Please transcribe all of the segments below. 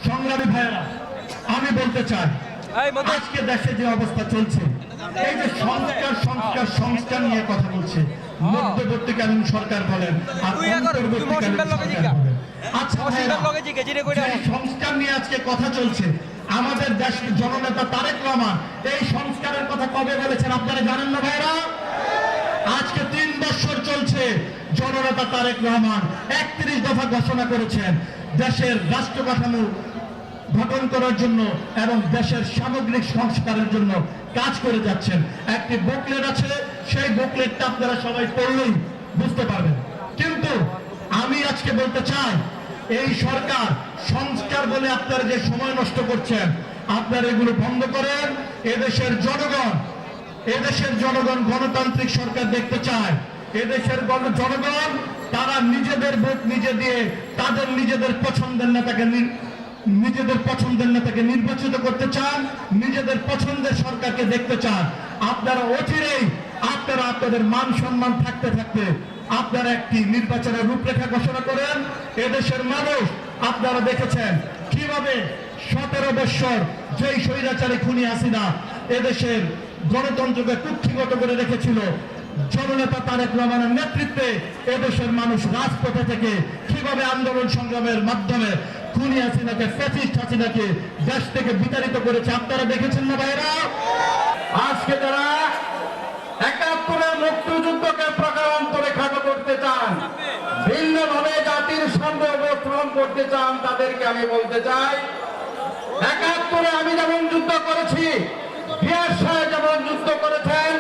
সংগ্রামী ভাইয়েরা, আমি বলতে চাই আজকে দেশে যে অবস্থা চলছে, এই যে সংস্কার নিয়ে কথা বলছে মধ্যবর্তীকালীন সরকার বলেন আর অন্তর্বর্তীকালীন সরকার বলেন। আচ্ছা সংস্কার নিয়ে আজকে কথা চলছে, আমাদের দেশ জননেতা তারেক রহমান এই সংস্কারের কথা কবে বলেছেন আপনারা জানেন না ভাইরা? আজকে 3 বছর চলছে, জননেতা তারেক রহমান 31 দফা ঘোষণা করেছেন দেশের রাষ্ট্র কাঠামো গঠন করার জন্য এবং দেশের সামগ্রিক সংস্কারের জন্য কাজ করে যাচ্ছেন। একটি বুকলেট আছে, সেই বুকলেটটা আপনারা সবাই পড়লেই বুঝতে পারবেন। কিন্তু আমি আজকে বলতে চাই, এই সরকার সংস্কার বলে আপনারা যে সময় নষ্ট করছেন, আপনারা এগুলো বন্ধ করেন। এদেশের জনগণ গণতান্ত্রিক সরকার দেখতে চায়। এদেশের জনগণ তারা নিজেদের ভোট নিজে দিয়ে তাদের নিজেদের পছন্দের নেতাকে নির্বাচিত করতে চান, নিজেদের পছন্দের সরকারকে দেখতে চান। আপনারা অচিরেই আপনাদের মান সম্মান থাকতে থাকতে আপনারা একটি নির্বাচনের রূপরেখা ঘোষণা করেন। এদেশের মানুষ আপনারা দেখেছেন কিভাবে 17 বছর যেই স্বৈরাচারী খুনি হাসিনা এদেশের গণতন্ত্রকে কুক্ষিগত করে রেখেছিল, জননেতা তারেক রহমানের নেতৃত্বে এদেশের মানুষ রাজপথে থেকে কিভাবে আন্দোলন সংগ্রামের মাধ্যমে খুনি হাসিনাকে, ফ্যাসিস্ট হাসিনাকে দেশ থেকে বিতাড়িত করেছে আপনারা দেখেছেন না ভাইরা? আজকে যারা 71 মুক্তিযুদ্ধকে প্রকারান্তরে খাটো করতে চান, ভিন্নভাবে জাতির সঙ্গে অবস্থান করতে চান, তাদেরকে আমি বলতে চাই 71 আমি যেমন যুদ্ধ করেছি, পিয়ার সাহেব যেমন যুদ্ধ করেছেন,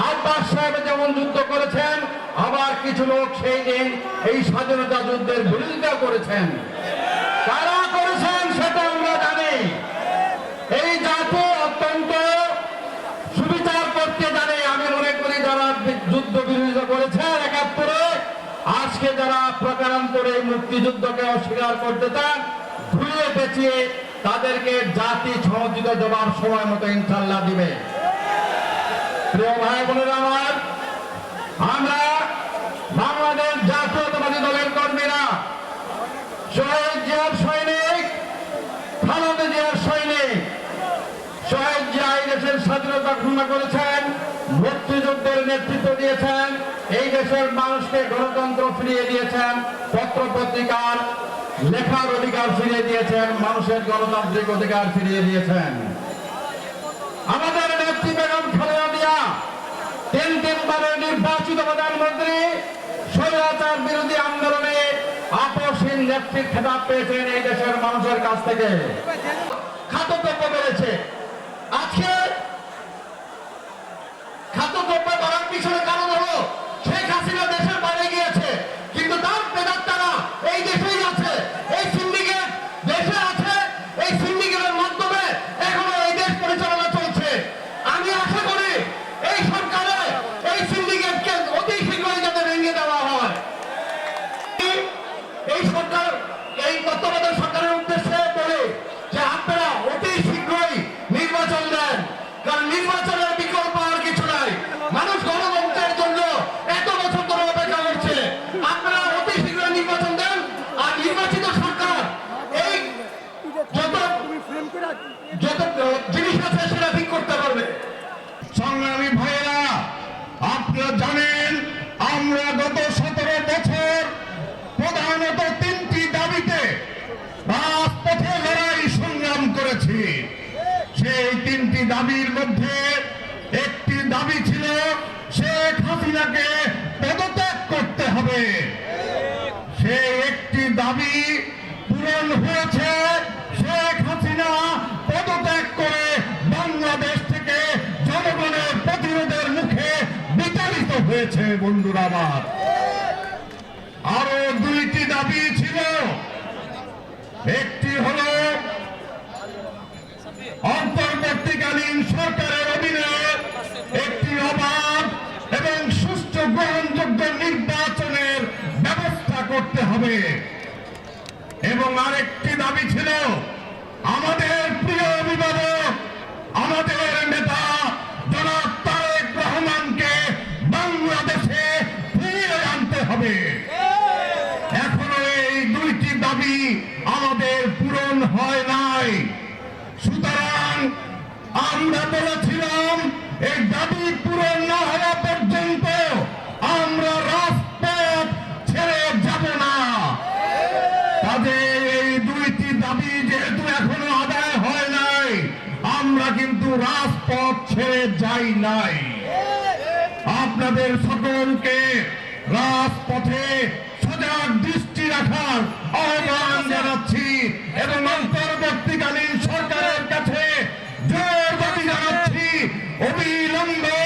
আব্বাস সাহেব যেমন যুদ্ধ করেছেন, আবার কিছু লোক সেই দিন এই স্বাধীনতা যুদ্ধের বিরোধিতা করেছেন। কারা করেছেন সেটা আমরা জানি। এই জাতি অত্যন্ত সুবিচার করতে জানে। আমি মনে করি যারা যুদ্ধ বিরোধিতা করেছেন 71-এ, আজকে যারা প্রকারান্তরে মুক্তিযুদ্ধকে অস্বীকার করতে চান, ঘুরিয়ে পেঁচিয়ে তাদেরকে জাতি সমর্থিত জবাব সময় মতো ইনশাল্লাহ দিবে। প্রিয় ভাই বোনেরা আমার, আমরা বাংলাদেশ জাতীয়তাবাদী দলের কর্মীরা শহীদ জিয়ার সৈনিক, খালেদা জিয়ার সৈনিক। শহীদ জিয়া এই দেশের স্বাধীনতা ঘোষণা করেছেন, মুক্তিযুদ্ধের নেতৃত্ব দিয়েছেন, এই দেশের মানুষকে গণতন্ত্র ফিরিয়ে দিয়েছেন, পত্র পত্রিকার লেখার অধিকার ফিরিয়ে দিয়েছেন, মানুষের গণতান্ত্রিক অধিকার ফিরিয়ে দিয়েছেন। আমাদের নেত্রী বেগম খালেদা জিয়া 3 বারের নির্বাচিত প্রধানমন্ত্রী, স্বৈরাচার বিরোধী আন্দোলনে আপসহীন নেতৃত্ব খেতাব পেয়েছেন এই দেশের মানুষের কাছ থেকে। খাদ্যদ্রব্য বেড়েছে। আজকে খাদ্যদ্রব্য বাড়ার পিছনে কারণ হলো শেখ হাসিনা দেশের বাইরে গিয়েছে, কিন্তু তার প্রেতাত্মারা এই দেশেই আছে, এই সিন্ডিকেট দেশে আছে, এই সিন্ডিকেটের মাধ্যমে এখনো এই দেশ পরিচালনা চলছে। আমি আশা করি এই সরকারে এই সিন্ডিকেটকে অতি শীঘ্রই যাতে ভেঙে দেওয়া হয়। এই সরকার, এই তত্ত্বাবধায়ক সরকারের উদ্দেশ্যে বলে যে আপনারা অতি শীঘ্রই নির্বাচন দেন, কারণ নির্বাচনের বিকল্প আর কিছু নাই। মানুষ গণতন্ত্রের জন্য এত বছর ধরে অপেক্ষা করছে, আপনারা অতি শীঘ্রই নির্বাচন দেন। আর নির্বাচিত সরকার এই যত জিনিস আছে সেটা ঠিক করতে পারবে। সংগ্রামী ভাইয়েরা, আপনারা জানেন আমরা গত 17 বছর প্রধানত 3টি দাবিতে রাজপথে লড়াই সংগ্রাম করেছি। সেই 3টি দাবির মধ্যে একটি দাবি ছিল শেখ হাসিনাকে পদত্যাগ করতে হবে। সেই একটি দাবি পূরণ হয়েছে। শেখ হাসিনা পদত্যাগ করে বাংলাদেশ থেকে জনগণের প্রতিরোধের মুখে বিতাড়িত হয়েছে। বন্ধুরা আমার, আরো 2টি দাবি ছিল। একটি হলো অন্তর্বর্তীকালীন সরকারের অধীনে একটি অবাধ এবং সুষ্ঠু গ্রহণযোগ্য নির্বাচনের ব্যবস্থা করতে হবে, এবং আরেকটি দাবি ছিল আমাদের প্রিয় অভিভাবক, আমাদের নেতা জনাব তারেক রহমানকে বাংলাদেশে ফিরিয়ে আনতে হবে। এখনো এই 2টি দাবি আমাদের পূরণ হয় না। নাই। সুতরাং আমরা বলেছিলাম এই দাবি পূরণ না হওয়া পর্যন্ত আমরা রাজপথ ছেড়ে যাব না। তাদের এই দুইটি দাবি যেহেতু এখনো আদায় হয় নাই, আমরা কিন্তু রাজপথ ছেড়ে যাই নাই। আপনাদের সকলকে রাজপথে সজাগ দৃষ্টি রাখার আহ্বান জানাচ্ছি এবং অন্তর্বর্তীকালীন সরকারের কাছে জোর দাবি জানাচ্ছি, অবিলম্বে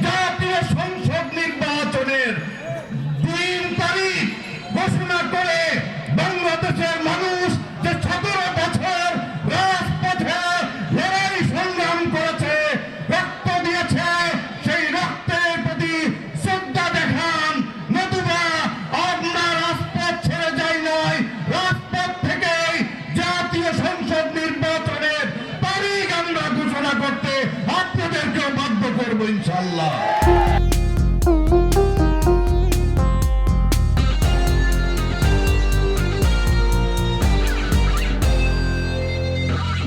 জাতীয় সংসদ নির্বাচনের 3 তারিখ ঘোষণা করে বাংলাদেশের মানুষ যে 17 বছর রাজপথে লড়াই সংগ্রাম করেছে, রক্ত দিয়েছে, সেই রক্তের প্রতি শ্রদ্ধা দেখান। নতুবা আমরা রাজপথ ছেড়ে যাই নাই, রাজপথ থেকেই জাতীয় সংসদ নির্বাচনের তারিখ আমরা ঘোষণা করতে আপনাদেরকেও বাধ্য করবো ইনশাআল্লাহ।